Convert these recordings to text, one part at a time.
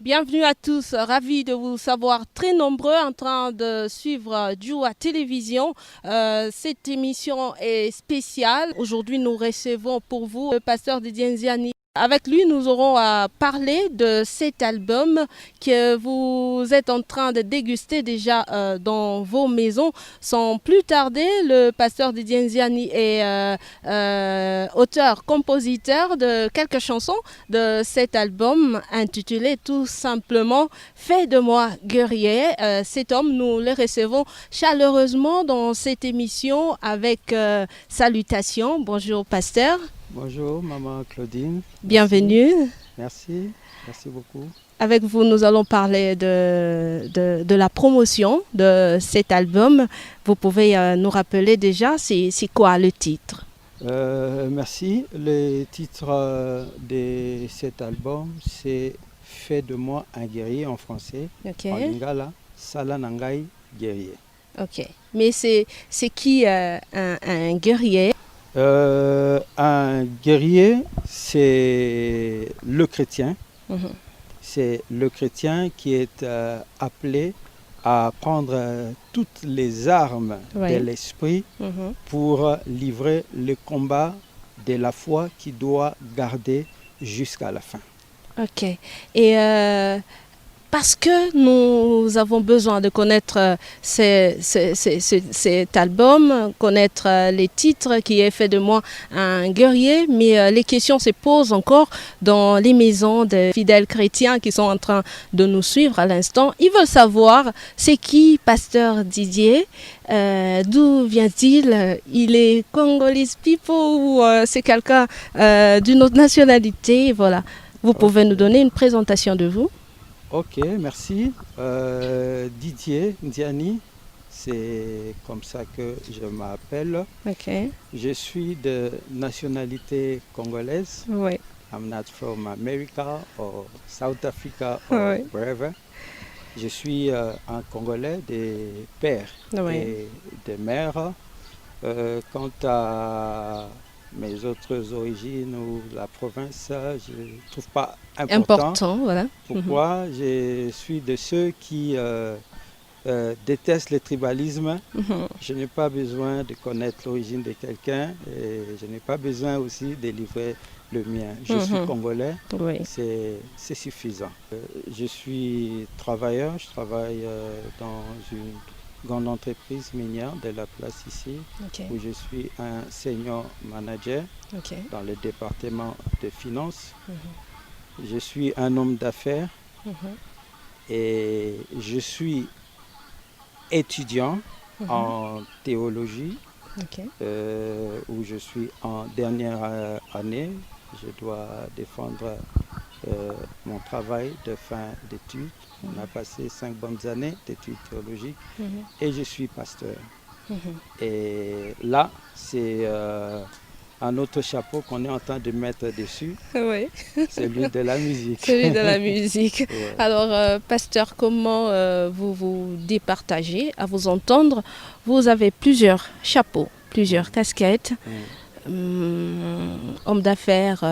Bienvenue à tous, ravi de vous savoir très nombreux en train de suivre Djoua Télévision. Cette émission est spéciale. Aujourd'hui, nous recevons pour vous le pasteur Didier Nziani. Avec lui, nous aurons à parler de cet album que vous êtes en train de déguster déjà dans vos maisons. Sans plus tarder, le pasteur Didier Nziani est auteur-compositeur de quelques chansons de cet album intitulé tout simplement Fais de moi guerrier. Cet homme, nous le recevons chaleureusement dans cette émission avec salutations. Bonjour pasteur. Bonjour, maman Claudine. Bienvenue. Merci, merci beaucoup. Avec vous, nous allons parler de la promotion de cet album. Vous pouvez nous rappeler déjà, c'est quoi le titre? Merci. Le titre de cet album, c'est Fais de moi un guerrier en français. Ok. En lingala, Sala Nangai guerrier. Ok. Mais c'est qui un guerrier? Un guerrier, c'est le chrétien. Mhm. C'est le chrétien qui est appelé à prendre toutes les armes Oui. de l'esprit Mhm. pour livrer le combat de la foi qui doit garder jusqu'à la fin. Ok. Et parce que nous avons besoin de connaître cet album, connaître les titres qui est fait de moi un guerrier, mais les questions se posent encore dans les maisons des fidèles chrétiens qui sont en train de nous suivre à l'instant. Ils veulent savoir c'est qui pasteur Didier, d'où vient-il, il est Congolese people ou c'est quelqu'un d'une autre nationalité, voilà. Vous pouvez nous donner une présentation de vous? Ok, merci. Didier Nziani, c'est comme ça que je m'appelle. Ok. Je suis de nationalité congolaise. Oui. I'm not from America or South Africa or Oui. wherever. Je suis un Congolais des pères Oui. et des mères. Quant à mes autres origines ou la province, je ne trouve pas important. Voilà. Pourquoi? Je suis de ceux qui détestent le tribalisme. Mhm. Je n'ai pas besoin de connaître l'origine de quelqu'un et je n'ai pas besoin aussi de livrer le mien. Je suis congolais, Oui. c'est suffisant. Je suis travailleur, je travaille dans une grande entreprise minière de la place ici, Ok. où je suis un senior manager Ok. dans le département de finances. Mhm. Je suis un homme d'affaires Mhm. et je suis étudiant Mhm. en théologie, Ok. où je suis en dernière année. Je dois défendre mon travail de fin d'études. On a passé 5 bonnes années d'études théologiques Mhm. et je suis pasteur. Mhm. Et là, c'est un autre chapeau qu'on est en train de mettre dessus, Oui. celui de la musique. Celui de la musique. Ouais. Alors, pasteur, comment vous vous départagez à vous entendre? Vous avez plusieurs chapeaux, plusieurs casquettes. Homme d'affaires,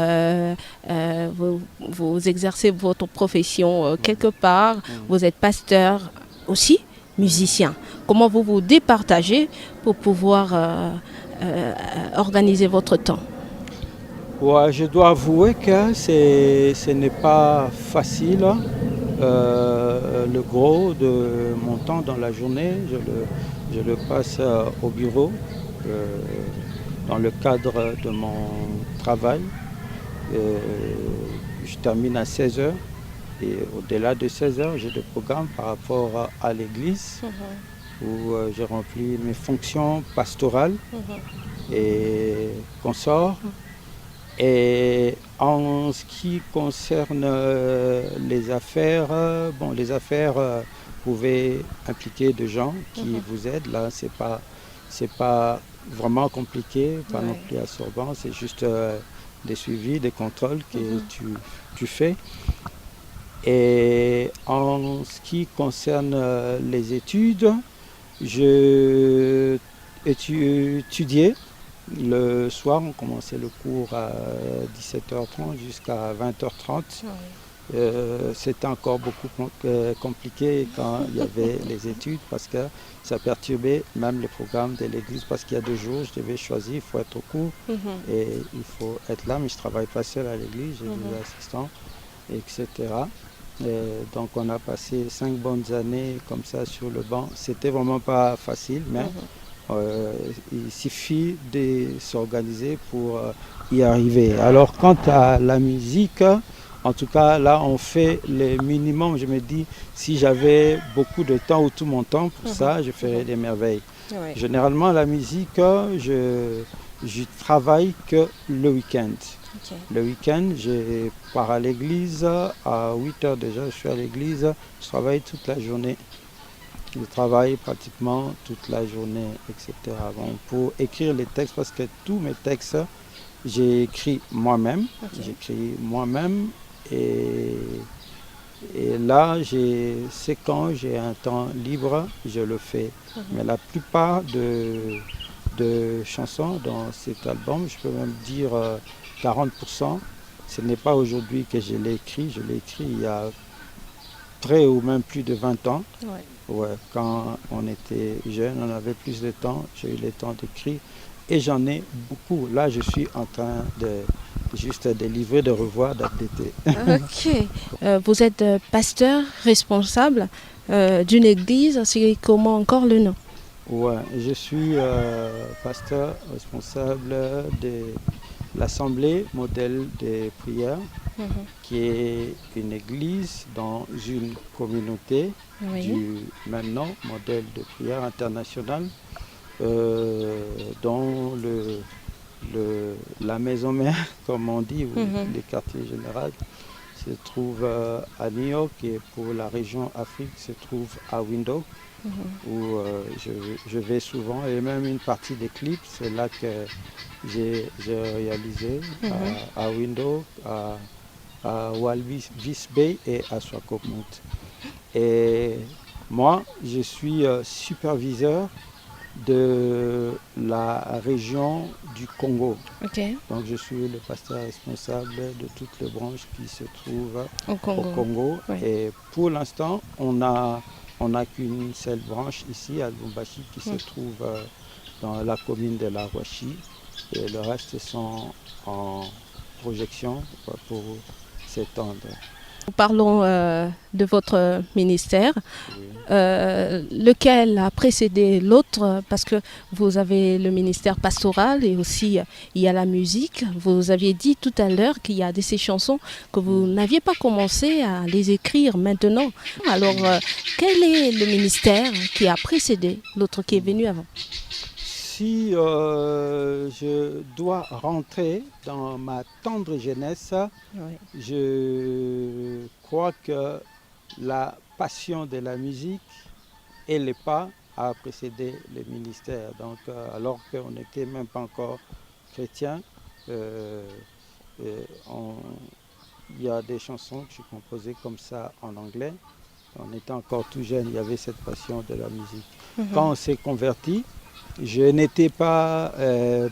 vous exercez votre profession quelque part, vous êtes pasteur aussi, musicien. Comment vous vous départagez pour pouvoir organiser votre temps? Ouais, je dois avouer que ce n'est pas facile. Le gros de mon temps dans la journée, je le passe au bureau, dans le cadre de mon travail. Je termine à 16 heures et au-delà de 16 heures, j'ai des programmes par rapport à l'église où je remplis mes fonctions pastorales et consorts. Et en ce qui concerne les affaires, bon, les affaires pouvaient impliquer des gens qui vous aident. Là, c'est pas vraiment compliqué, pas non plus absorbant. C'est juste des suivis, des contrôles que tu fais. Et en ce qui concerne les études, je étudiais. Le soir, on commençait le cours à 17h30 jusqu'à 20h30. C'était encore beaucoup compliqué quand il y avait les études parce que ça perturbait même les programmes de l'église parce qu'il y a 2 jours, je devais choisir, il faut être au cours et il faut être là, mais je ne travaille pas seul à l'église, j'ai des assistants, etc. Et donc on a passé 5 bonnes années comme ça sur le banc. C'était vraiment pas facile, mais il suffit de s'organiser pour y arriver. Alors quant à la musique, en tout cas là on fait le minimum. Je me dis si j'avais beaucoup de temps ou tout mon temps pour ça, je ferais des merveilles. Ouais. Généralement la musique, je travaille que le week-end. Ok. Le week-end, je pars à l'église, à 8 heures déjà, je suis à l'église, je travaille toute la journée. Je travaille pratiquement toute la journée, etc. Bon, pour écrire les textes, parce que tous mes textes, j'ai écrit moi-même. Ok. J'écris moi-même et là, c'est quand j'ai un temps libre, je le fais. Mais la plupart de chansons dans cet album, je peux même dire 40%, ce n'est pas aujourd'hui que je l'ai écrit il y a près ou même plus de 20 ans. Ouais. Ouais, quand on était jeune, on avait plus de temps, j'ai eu le temps d'écrire et j'en ai beaucoup. Là, je suis en train de livrer, de revoir, d'updater. Ok. Vous êtes pasteur responsable d'une église, c'est comment encore le nom? Ouais, je suis pasteur responsable de l'Assemblée modèle des prières, qui est une église dans une communauté Oui. du même nom, modèle de prière international, dont la maison mère, comme on dit, ou le quartier général, se trouve à New York et pour la région Afrique se trouve à Windhoek, où je vais souvent et même une partie des clips, c'est là que j'ai réalisé à Windhoek, à Walvis Bay et à Swakopmund. Et moi, je suis superviseur de la région du Congo. Ok. Donc je suis le pasteur responsable de toutes les branches qui se trouvent Au Congo. au Congo. Oui. Et pour l'instant, on n'a qu'une seule branche ici à Lubumbashi qui se trouve dans la commune de la Rouachi. Et le reste sont en projection pour s'étendre. Parlons de votre ministère. Oui. Lequel a précédé l'autre? Parce que vous avez le ministère pastoral et aussi il y a la musique. Vous aviez dit tout à l'heure qu'il y a de ces chansons que vous n'aviez pas commencé à les écrire maintenant. Alors, quel est le ministère qui a précédé l'autre qui est venu avant? Si je dois rentrer dans ma tendre jeunesse, Oui. je crois que la passion de la musique et les pas a précédé le ministère. Donc, alors qu'on n'était même pas encore chrétien, il y a des chansons que je composais comme ça en anglais. On était encore tout jeune, il y avait cette passion de la musique. Quand on s'est converti, je n'étais pas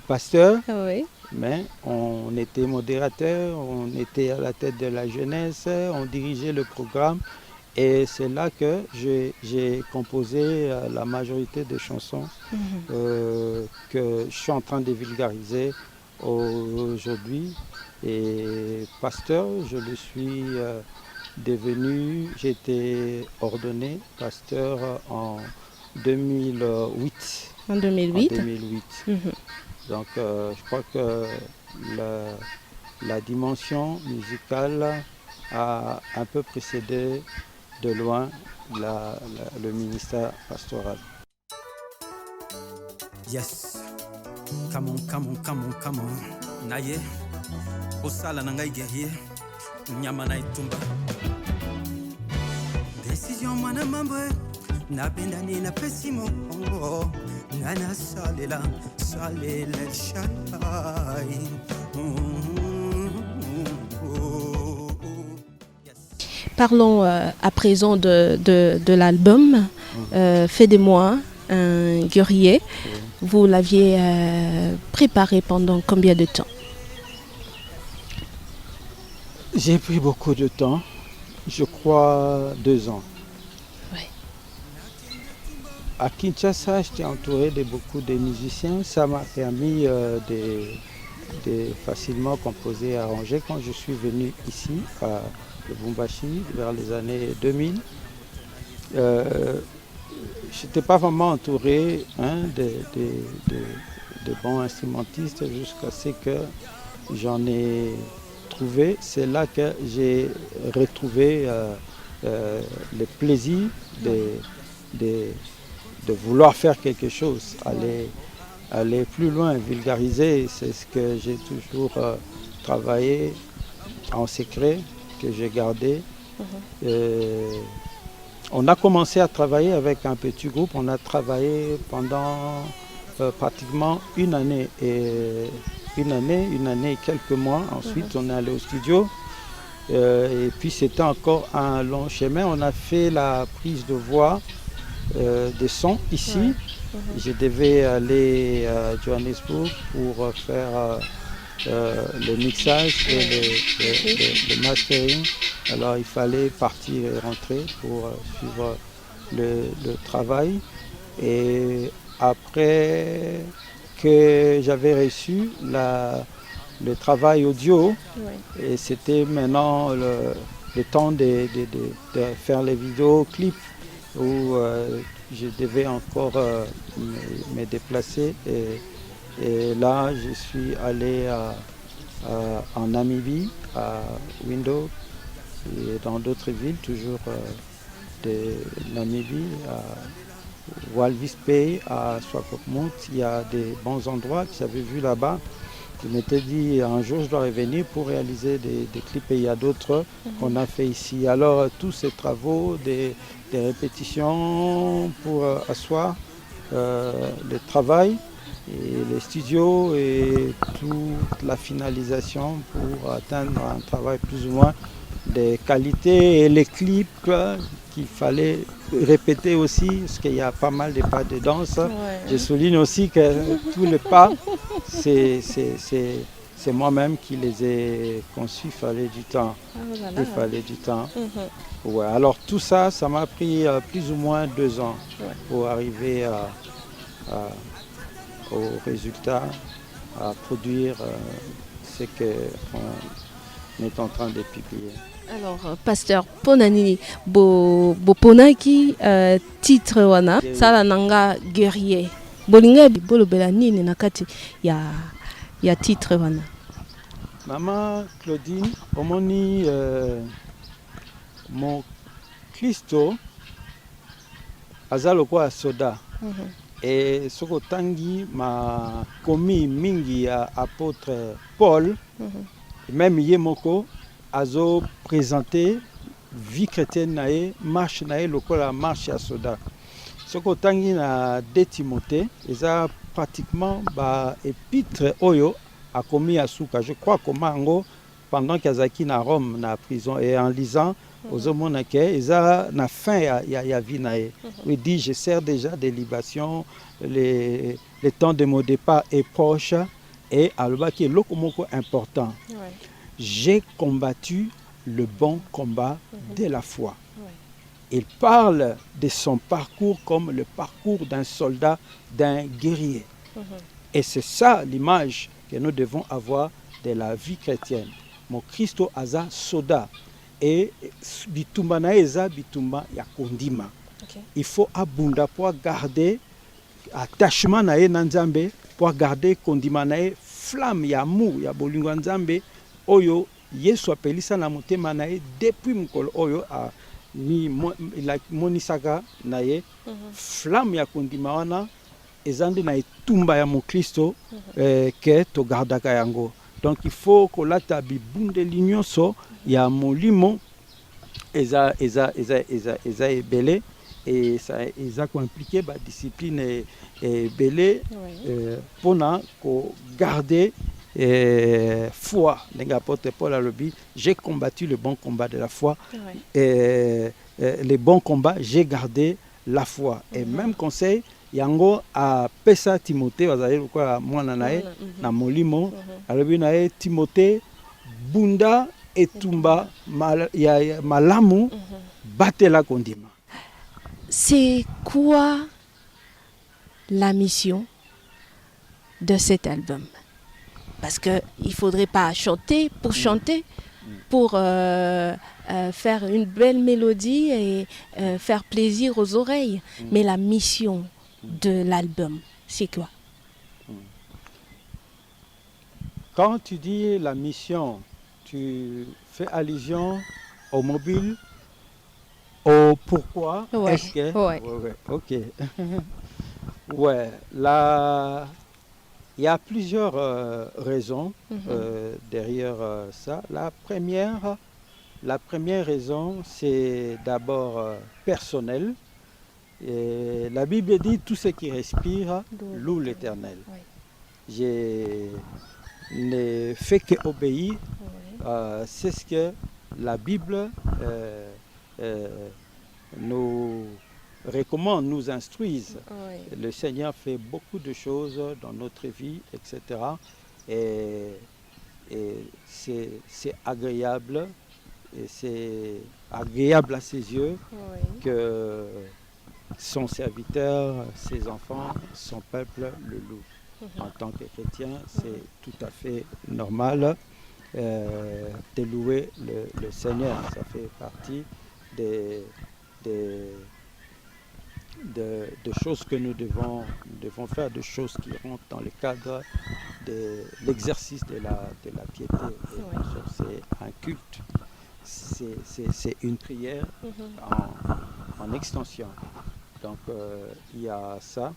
pasteur, Oui. mais on était modérateur, on était à la tête de la jeunesse, on dirigeait le programme. Et c'est là que j'ai composé la majorité des chansons que je suis en train de vulgariser aujourd'hui. Et pasteur, je le suis devenu, j'ai été ordonné pasteur en 2008. En 2008. En 2008. Donc je crois que la dimension musicale a un peu précédé de loin le ministère pastoral. Yes. Come on, come on, come on, come on. Naye. Osala nangai guerrier. Nyama na itumba. Décision mana mambo. Napenda nina pesimo. Ngana salela shalai. Parlons à présent de l'album Fais de moi un guerrier. Vous l'aviez préparé pendant combien de temps? J'ai pris beaucoup de temps Je crois 2 ans. Ouais. À Kinshasa, j'étais entouré de beaucoup de musiciens. Ça m'a permis de facilement composer et arranger. Quand je suis venu ici, à Lubumbashi, vers les années 2000, je n'étais pas vraiment entouré de bons instrumentistes jusqu'à ce que j'en ai trouvé. C'est là que j'ai retrouvé le plaisir de vouloir faire quelque chose, aller plus loin, vulgariser. C'est ce que j'ai toujours travaillé en secret, que j'ai gardé. On a commencé à travailler avec un petit groupe. On a travaillé pendant pratiquement une année et quelques mois. Ensuite, on est allé au studio. Et puis, c'était encore un long chemin. On a fait la prise de voix, des sons ici. Je devais aller à Johannesburg pour faire le mixage et le mastering. Alors il fallait partir et rentrer pour suivre le travail. Et après que j'avais reçu le travail audio, et c'était maintenant le temps de faire les vidéoclips où je devais encore me déplacer. Et là, je suis allé en Namibie, à Windhoek, et dans d'autres villes, toujours de Namibie, à Walvis Bay, à Swakopmund. Il y a des bons endroits que j'avais vus là-bas. Je m'étais dit, un jour, je dois revenir pour réaliser des clips. Et il y a d'autres qu'on a fait ici. Alors, tous ces travaux, des répétitions pour asseoir le travail, et les studios et toute la finalisation pour atteindre un travail plus ou moins de qualité, et les clips qu'il fallait répéter aussi, parce qu'il y a pas mal de pas de danse. Je souligne aussi que tous les pas, c'est moi-même qui les ai conçus. Il fallait du temps. Il fallait du temps. Ouais, alors tout ça, ça m'a pris plus ou moins 2 ans pour arriver au résultat, à produire ce qu'on est en train de publier. Alors, pasteur Ponanini, Boponaki, titre wana, sala nanga guerrier. Bolinga bolobela nini nakati ya titre wana. Maman Claudine, omoni mon Christo azalo kwa soda. Et soko tangi ma komi mingi ya apôtre Paul, même Yemoko, azo présenté vie chrétienne nae, marche nae lokola marche ya soda. Soko tangi na de Timothée, eza pratiquement ba épître oyo a commis à Souka. Je crois que Mango, pendant qu'Azaki na Rome na prison, et en lisant aux hommes eza na fin ya vie nae. Il dit, je sers déjà des libations, le temps de mon départ est proche, et alba qui est lokomoko important. J'ai combattu le bon combat de la foi. Il parle de son parcours comme le parcours d'un soldat, d'un guerrier. Et c'est ça l'image que nous devons avoir de la vie chrétienne. Mon Christo aza soda. Et bitumba na eza bitumba ya kondima. Il faut abunda pour garder attachement na ye nanzambe, pour garder kondima na ye flamme ya amour ya bolingo nzambe oyo Yesu apelisa na motema na ye depuis mukolo oyo a ni monisaka na ye flamme ya kondima wana ezande na etumba ya Mokristo ke to gardaka yango. Donc il faut que lata bibunde l'union ya molimo eza belé, et ça eza ko impliqué ba discipline belé pona ko garder foi. L'apôtre Paul a dit, j'ai combattu le bon combat de la foi, et les bons combats, j'ai gardé la foi. Et même conseil yango a pesa Timothée bazali kwa mwana nae na molimo alobi nae Timothée bunda etumba ya malamu batela kondima. C'est quoi la mission de cet album? Parce qu'il ne faudrait pas chanter pour chanter, pour faire une belle mélodie et faire plaisir aux oreilles. Mais la mission de l'album, c'est quoi? Quand tu dis la mission, tu fais allusion au mobile, au pourquoi, Ouais, est-ce que... ouais. Ouais, ok. Ouais, là, il y a plusieurs raisons derrière ça. La première raison, c'est d'abord personnel. Et la Bible dit tout ce qui respire loue l'Éternel. Ouais. Je n'ai fait qu'obéir. C'est ce que la Bible nous recommande, nous instruise. Ouais. Le Seigneur fait beaucoup de choses dans notre vie, etc. Et c'est agréable, et c'est agréable à ses yeux Ouais. que son serviteur, ses enfants, son peuple le loue. En tant que chrétien, c'est tout à fait normal de louer le Seigneur. Ça fait partie des choses que nous devons faire, des choses qui rentrent dans le cadre de l'exercice de la piété. Ouais. C'est un culte, c'est une prière en extension. Donc il y a ça.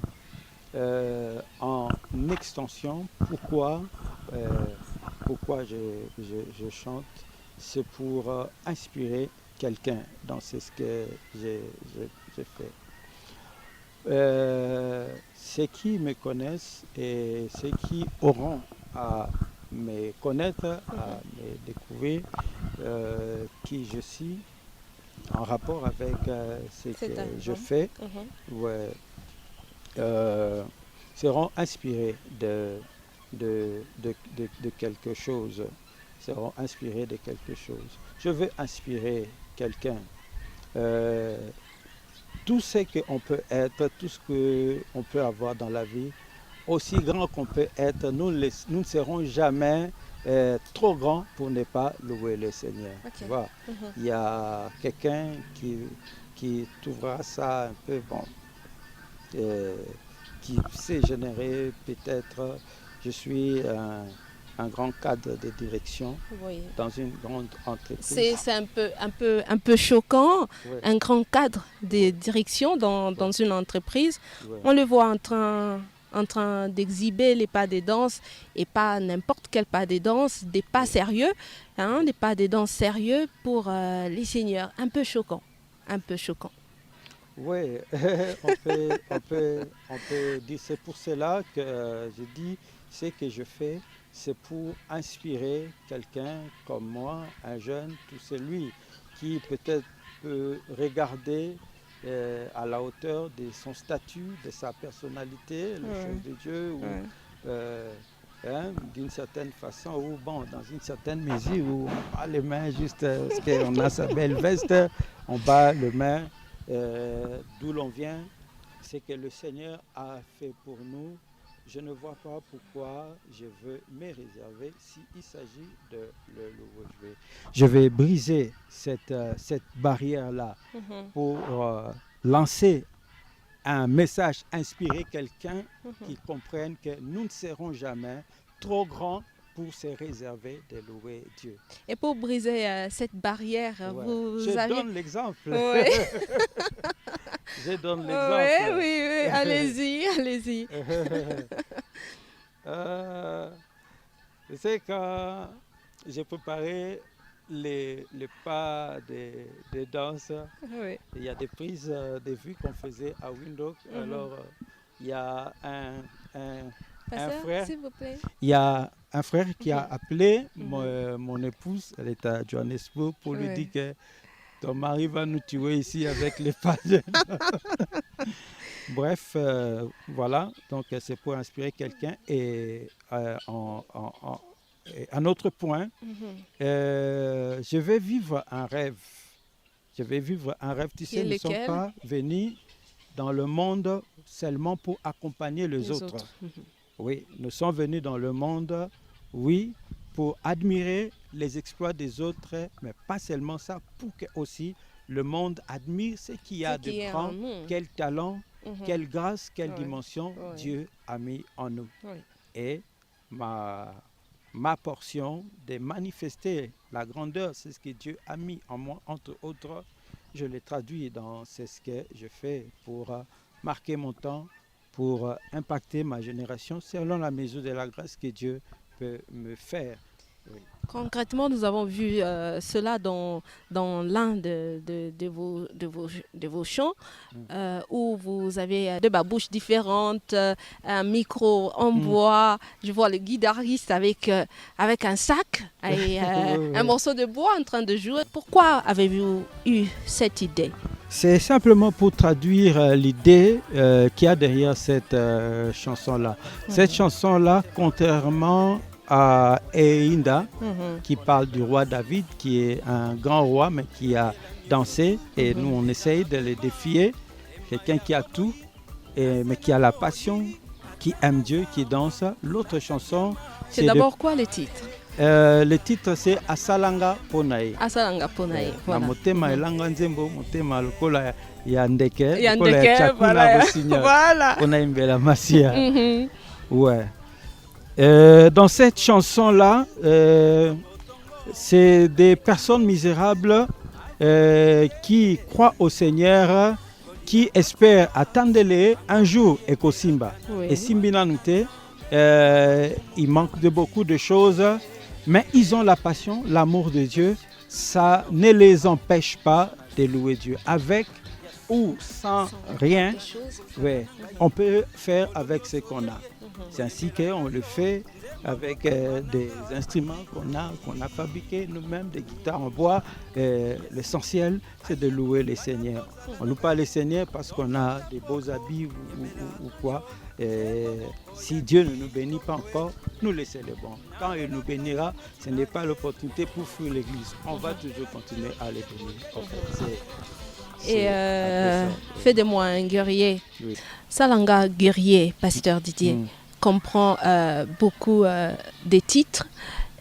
En extension, pourquoi je chante? C'est pour inspirer quelqu'un. Donc c'est ce que j'ai fait. Ceux qui me connaissent et ceux qui auront à me connaître, à me découvrir qui je suis en rapport avec ce que je fais, ouais, seront inspirés de quelque chose. Seront inspirés de quelque chose. Je veux inspirer quelqu'un. Tout ce qu'on peut être, tout ce qu'on peut avoir dans la vie, aussi grand qu'on peut être, nous ne serons jamais trop grands pour ne pas louer le Seigneur. Okay. Tu vois, il y a quelqu'un qui trouvera ça un peu bon, qui sait générer peut-être, je suis un grand cadre de direction dans une grande entreprise. C'est un peu choquant, Ouais. un grand cadre de direction dans une entreprise. Ouais. On le voit en train d'exhiber les pas des danses, et pas n'importe quel pas des danses, des pas sérieux, hein, des pas des danses sérieux pour les seigneurs. Un peu choquant, un peu choquant. Oui, on peut dire, c'est pour cela que je dis, ce que je fais, c'est pour inspirer quelqu'un comme moi, un jeune, tout celui qui peut-être peut regarder à la hauteur de son statut, de sa personnalité, les choses de Dieu, ou d'une certaine façon, ou bon, dans une certaine mesure, où on bat les mains juste parce qu'on a sa belle veste, on bat les mains. D'où l'on vient, c'est que le Seigneur a fait pour nous. Je ne vois pas pourquoi je veux me réserver s'il s'agit de le louer. Je vais briser cette barrière-là pour lancer un message, inspirer quelqu'un qui comprenne que nous ne serons jamais trop grands pour se réserver de louer Dieu. Et pour briser cette barrière, je donne l'exemple. Ouais. Je donne l'exemple. Oui, allez-y. Je sais que j'ai préparé les pas de danse. Oui. Il y a des prises de vue qu'on faisait à Windhoek. Alors, il y a un frère. S'il vous plaît. Il y a un frère qui a appelé mon épouse, elle est à Johannesburg, pour lui dire que ton mari va nous tuer ici avec les pas de... Bref, voilà, donc c'est pour inspirer quelqu'un et un autre point, je vais vivre un rêve. Je vais vivre un rêve. Tu sais, nous ne sommes pas venus dans le monde seulement pour accompagner les autres. Oui, nous sommes venus dans le monde, oui, pour admirer les exploits des autres, mais pas seulement ça, pour que aussi le monde admire ce qu'il y a de grand, quel talent, quelle grâce, quelle dimension Dieu a mis en nous. Et ma portion de manifester la grandeur, c'est ce que Dieu a mis en moi, entre autres, je le traduis dans ce que je fais pour marquer mon temps, pour impacter ma génération selon la mesure de la grâce que Dieu peut me faire. Oui. Concrètement, nous avons vu cela dans l'un de vos chants où vous avez deux babouches différentes, un micro en bois. Je vois le guitariste avec un sac et un morceau de bois en train de jouer. Pourquoi avez-vous eu cette idée? C'est simplement pour traduire l'idée qu'il y a derrière cette chanson-là. Cette chanson-là, contrairement à Einda, qui parle du roi David, qui est un grand roi, mais qui a dansé. Et nous, on essaye de le défier. Quelqu'un qui a tout, mais qui a la passion, qui aime Dieu, qui danse. L'autre chanson... C'est d'abord quoi le titre? Le titre, c'est Asalanga Ponae. Asalanga Ponae, voilà. Motema elanga nzembo, motema lokola ya ndeke, lokola ya chakula bosinya. Voilà. Ponae mbela masia. Ouais. Dans cette chanson-là, c'est des personnes misérables qui croient au Seigneur, qui espèrent attendre un jour Ekosimba. Et Simbina Nute, il manque de beaucoup de choses, mais ils ont la passion, l'amour de Dieu. Ça ne les empêche pas de louer Dieu. Avec ou sans rien, ouais, on peut faire avec ce qu'on a. C'est ainsi qu'on le fait avec des instruments qu'on a fabriqués nous-mêmes, des guitares en bois. L'essentiel, c'est de louer les Seigneurs. On ne loue pas les Seigneurs parce qu'on a des beaux habits ou quoi. Si Dieu ne nous bénit pas encore, nous le célébrons. Quand il nous bénira, ce n'est pas l'opportunité pour fuir l'Église. On va toujours continuer à les bénir. En fait, fais de moi un guerrier. Oui. Salanga guerrier, pasteur Didier, comprend beaucoup des titres.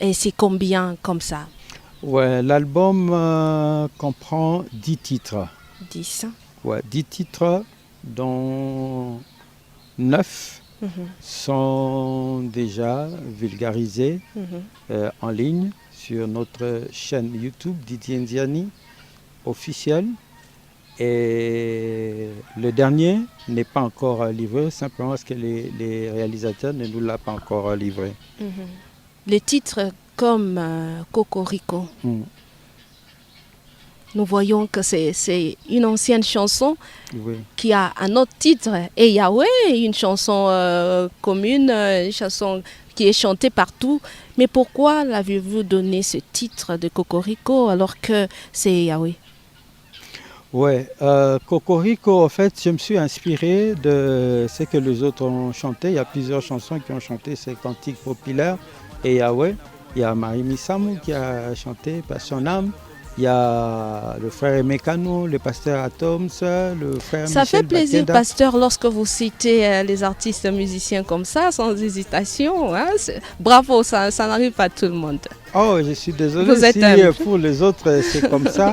Et c'est combien comme ça? Ouais, l'album comprend 10 titres. 10. Ouais, 10 titres, dont 9 sont déjà vulgarisés en ligne sur notre chaîne YouTube Didier Nziani officielle. Et le dernier n'est pas encore livré, simplement parce que les réalisateurs ne nous l'ont pas encore livré. Les titres comme Cocorico, nous voyons que c'est une ancienne chanson qui a un autre titre. Et Yahweh, une chanson commune, une chanson qui est chantée partout. Mais pourquoi l'avez-vous donné ce titre de Cocorico alors que c'est Yahweh? Oui, Cocorico, en fait, je me suis inspiré de ce que les autres ont chanté. Il y a plusieurs chansons qui ont chanté ces cantiques populaires. Et Yahweh, il y a Marie Missamou qui a chanté par son âme. Il y a le frère Mekano, le pasteur Atoms, le frère Ça Michel fait plaisir, Bakenda. pasteur, lorsque vous citez les artistes musiciens comme ça, sans hésitation. Hein? Bravo, ça n'arrive pas à tout le monde. Oh, je suis désolé Vous êtes si pour les autres c'est comme ça.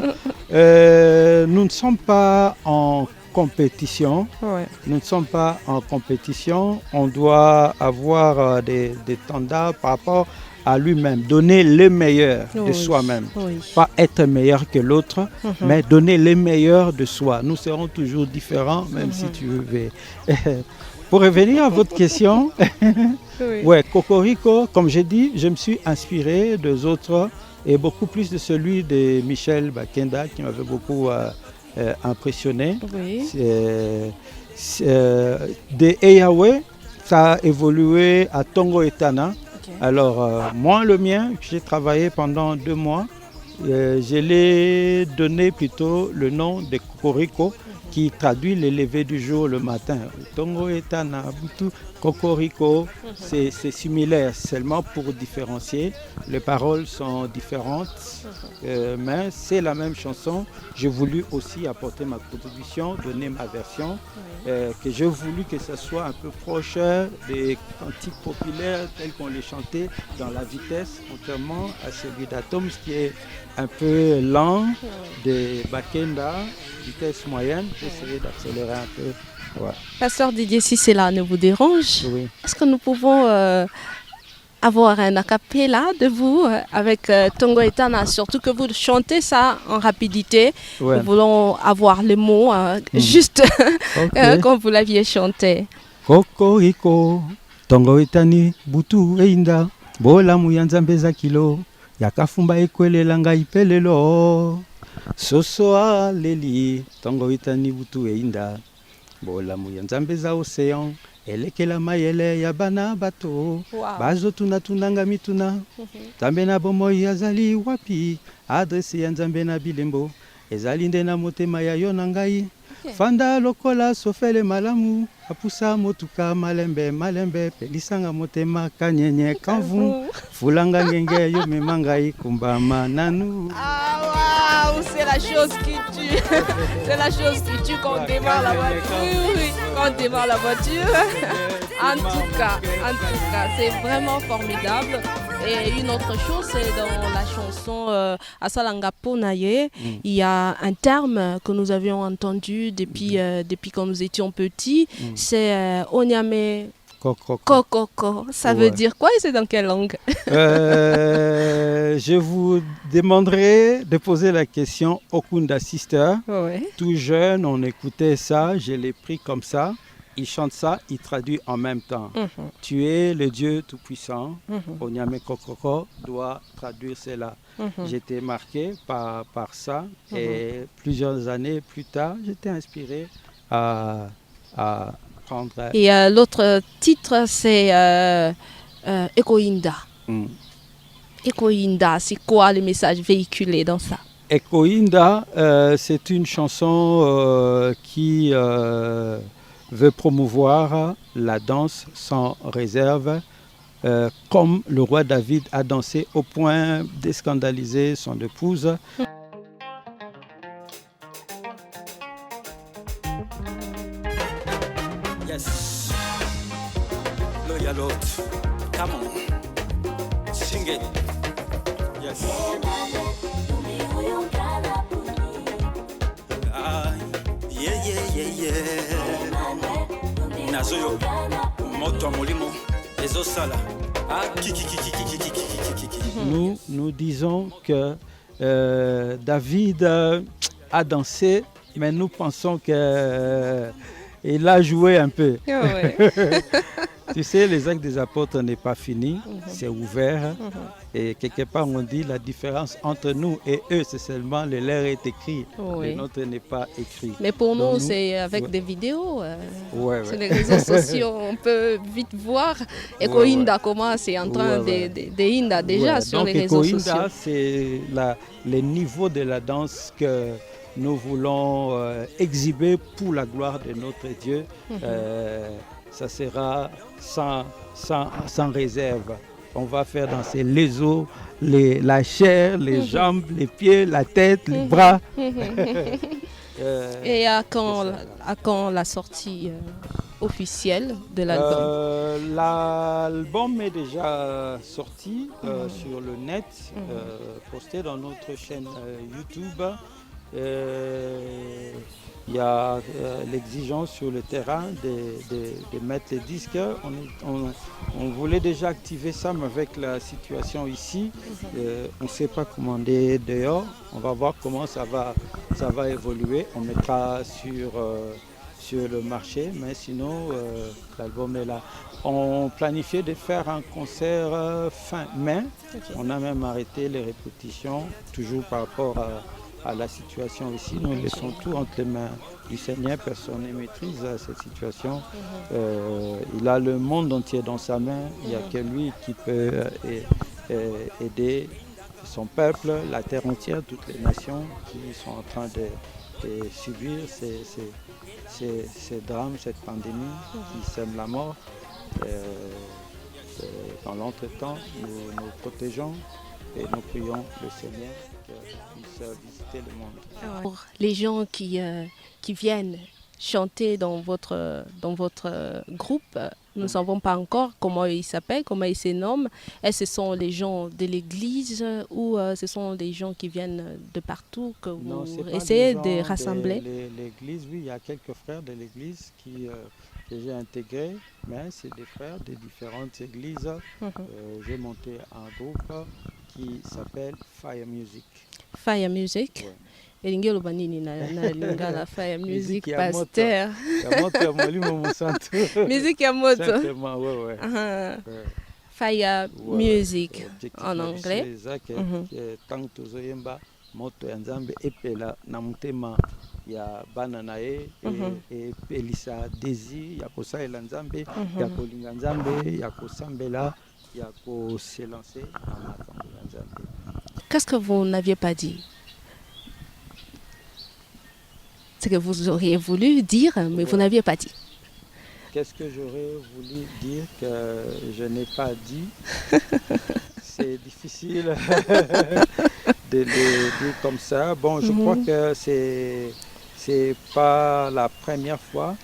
Nous ne sommes pas en compétition. Ouais. Nous ne sommes pas en compétition. On doit avoir des standards par rapport à lui-même, donner le meilleur de soi-même. Oui. Pas être meilleur que l'autre, mais donner le meilleur de soi. Nous serons toujours différents, même si tu veux. Pour revenir à votre question, ouais, Cocorico, comme j'ai dit, je me suis inspiré des autres et beaucoup plus de celui de Michel Bakenda qui m'avait beaucoup impressionné. Oui. De Yahweh, ça a évolué à Tongo Etana. Alors, moi, le mien, j'ai travaillé pendant 2 mois. Je l'ai donné plutôt le nom de Cocorico, qui traduit le lever du jour le matin. Tongo Etana Butu, Cocorico, c'est similaire, seulement pour différencier. Les paroles sont différentes, mais c'est la même chanson. J'ai voulu aussi apporter ma contribution, donner ma version, que j'ai voulu que ce soit un peu proche des cantiques populaires tels qu'on les chantait dans la vitesse, contrairement à celui d'Atoms qui est un peu lent, de Bakenda, vitesse moyenne. J'ai essayé d'accélérer un peu. Ouais. Pasteur Didier, si cela ne vous dérange, Oui. est-ce que nous pouvons avoir un a cappella de vous avec Tongo Etana, surtout que vous chantez ça en rapidité. Ouais. Nous voulons avoir les mots juste comme vous l'aviez chanté. Cocorico, Tongo Etani, Butu Einda, Bola Muyanzambeza Kilo, Yakafumba Ekwelela ngai pelelo, Sosoa Leli, Tongo Etani Butu Einda, Bola Muyanzambeza Océan, Elekela mayele ya bana bato, bazo tuna tunanga mituna, Nzambe na bomoi azali wapi, adrese ya Nzambe na bilembo, ezali nde na motema ya yo na ngai, fanda lokola sofele malamu, apusa motuka malembe malembe, pelisanga motema kanyenye kanvu, fulanga ngenge yo memangai kumbama nanu. Ah waouh, c'est la chose qui tue. C'est la chose qui tue quand on démarre la voiture. Oui, quand on démarre la voiture. En tout cas, c'est vraiment formidable. Et une autre chose, c'est dans la chanson Asalanga Ponaye, il y a un terme que nous avions entendu depuis quand nous étions petits, c'est Onyame Kokoko. Ça veut dire quoi et c'est dans quelle langue? Je vous demanderai de poser la question Okunda Sister. Ouais. Tout jeune, on écoutait ça, je l'ai pris comme ça. Il chante ça, il traduit en même temps. Tu es le Dieu Tout-Puissant. Onyame Kokoko doit traduire cela. J'étais marqué par ça et plusieurs années plus tard, j'étais inspiré à prendre... Et l'autre titre, c'est Ekoinda. Ekoinda, c'est quoi le message véhiculé dans ça? Ekoinda, c'est une chanson qui veut promouvoir la danse sans réserve, comme le roi David a dansé au point d'escandaliser son épouse. Yes. Loyalot. Come on. Sing it. Yes. Ah, yeah. Nazoyo. Moto molimo. Ezosala. Ah, kiki. Nous disons que David a dansé, mais nous pensons que il a joué un peu. Ouais. Tu sais, les actes des apôtres n'est pas fini, c'est ouvert. Et quelque part, on dit la différence entre nous et eux, c'est seulement le leur est écrit, le nôtre n'est pas écrit. Mais pour Donc nous, c'est avec des vidéos. Sur les réseaux sociaux, on peut vite voir Ekoinda, comment c'est en train de déjà sur donc, les réseaux Ekoinda, sociaux. C'est le niveau de la danse que nous voulons exhiber pour la gloire de notre Dieu. Ça sera sans réserve. On va faire danser les os, la chair, les jambes, les pieds, la tête, les bras. Et à quand la sortie officielle de l'album? L'album est déjà sorti sur le net, posté dans notre chaîne YouTube. Il y a l'exigence sur le terrain de mettre les disques. On voulait déjà activer ça, mais avec la situation ici, on ne sait pas commander dehors. On va voir comment ça va évoluer. On mettra sur le marché, mais sinon l'album est là. On planifiait de faire un concert fin mai. On a même arrêté les répétitions, toujours par rapport à la situation ici. Nous laissons tout entre les mains du Seigneur. Personne ne maîtrise cette situation. Il a le monde entier dans sa main. Il n'y a que lui qui peut aider son peuple, la terre entière, toutes les nations qui sont en train et subir ces drames, cette pandémie qui sème la mort. Dans l'entretemps, nous protégeons et nous prions le Seigneur qu'il puisse visiter le monde. Pour les gens qui viennent chanter dans votre groupe, nous ne savons pas encore comment ils s'appellent, comment ils se nomment. Est-ce que ce sont les gens de l'église ou ce sont des gens qui viennent de partout que vous essayez de rassembler? L'église, oui, il y a quelques frères de l'église que j'ai intégrés, mais c'est des frères de différentes églises. J'ai monté un groupe qui s'appelle Fire Music. Fire Music? Ouais. Elingelo banini na lingala Fire Music, pasteur. Musique ya moto. Simplement, ouais. Fire Music en anglais. Tant tozoyemba moto ya Nzambe epela na mutema ya bana na ye et pelisa désir ya kosalela Nzambe, ya kolinga Nzambe, ya kosambela, ya ko se lancer na makambo ya Nzambe. Qu'est-ce que vous n'aviez pas dit? Ce que vous auriez voulu dire, mais vous n'aviez pas dit. Qu'est-ce que j'aurais voulu dire que je n'ai pas dit? C'est difficile de le dire comme ça. Bon, je crois que c'est pas la première fois.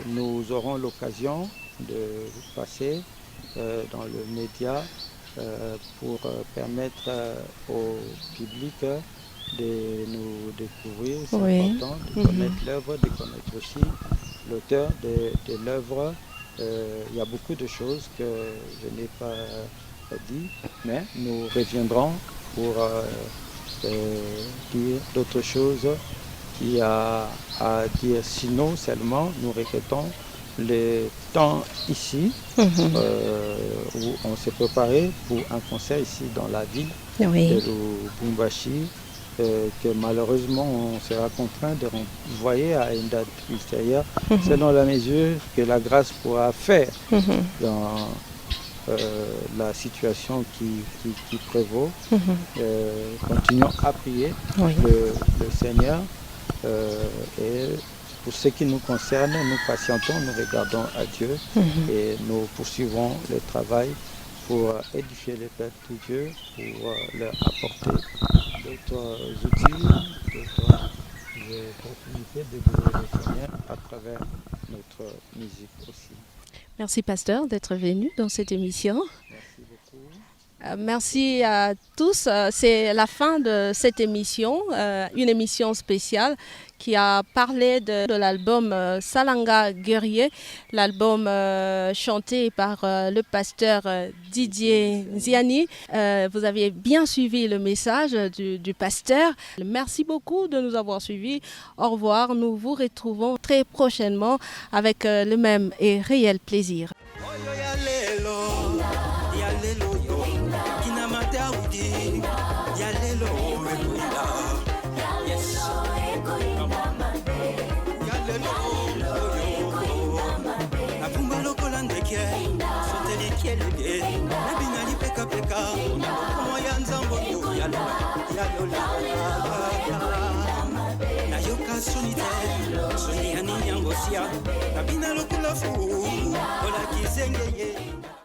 Nous aurons l'occasion de passer dans le média pour permettre au public de nous découvrir. C'est important de connaître l'œuvre, de connaître aussi l'auteur de l'œuvre. Il y a beaucoup de choses que je n'ai pas dit, mais nous reviendrons pour dire d'autres choses qu'il y a à dire. Sinon, seulement, nous répétons le temps ici, où on s'est préparé pour un concert ici dans la ville de Lubumbashi, que malheureusement on sera contraint de renvoyer à une date ultérieure, selon la mesure que la grâce pourra faire dans la situation qui prévaut. Continuons à prier le Seigneur et pour ce qui nous concerne, nous patientons, nous regardons à Dieu et nous poursuivrons le travail pour édifier les peuples de Dieu, pour leur apporter d'autres outils, d'autres opportunités de glorifier le Seigneur à travers notre musique aussi. Merci pasteur d'être venu dans cette émission. Merci beaucoup. Merci à tous. C'est la fin de cette émission, une émission spéciale qui a parlé de l'album Salanga Guerrier, l'album chanté par le pasteur Didier Nziani. Vous avez bien suivi le message du pasteur. Merci beaucoup de nous avoir suivis. Au revoir. Nous vous retrouvons très prochainement avec le même et réel plaisir. Soni ani yango sia, kabina lokula fu, ola kisengeye.